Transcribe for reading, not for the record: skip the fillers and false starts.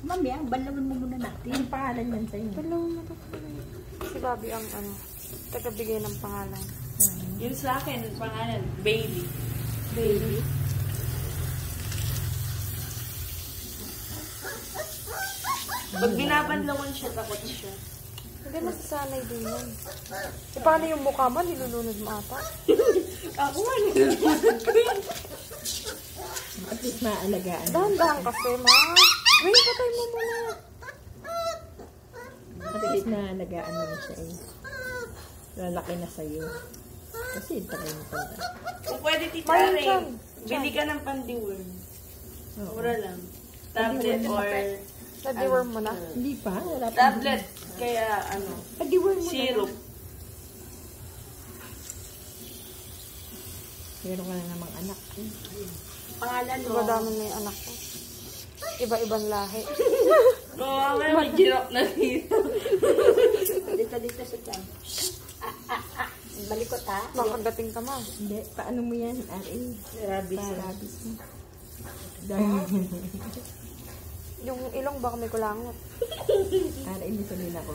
Mamaya, balawin mo muna natin. Ang pangalan yan sa'yo. Balawin mo to. Si Bobby ang tagabigay ng pangalan. Yun sa akin, pangalan, Bailey. Baby. Pag binabanlawan siya, takot siya. Hindi, masasanay din yan. E paano yung mukha mo? Nilulunod mo ata? Ako nga, nilulunod ko yan. At least maalagaan. Dahan-dahan kasi, ma. Wait, patay mo muna. At least maalagaan mo na siya eh. Lalaki na sa'yo. Kasi try mo pala. Kung pwede, Tita Mayroon Ray, dyan. bili ka ng pandiworm. Oo. Mura lang. Tablet or Na-deworm mo na? Hindi pa. Wala pa. tablet. Kaya Pag-deworm mo na. syrup. Meron ka na namang anak. Pangalan mo. Diba dami na yung anak ko? Iba-ibang lahi. Oo, may giraffe na dito. Dito sa tiyan. Balikot ha? Makagating ka, ma. Hindi. Paano mo yan? Rabies. Rabies mo. Yung ilong baka may kulangot. Ibig sabihin ako.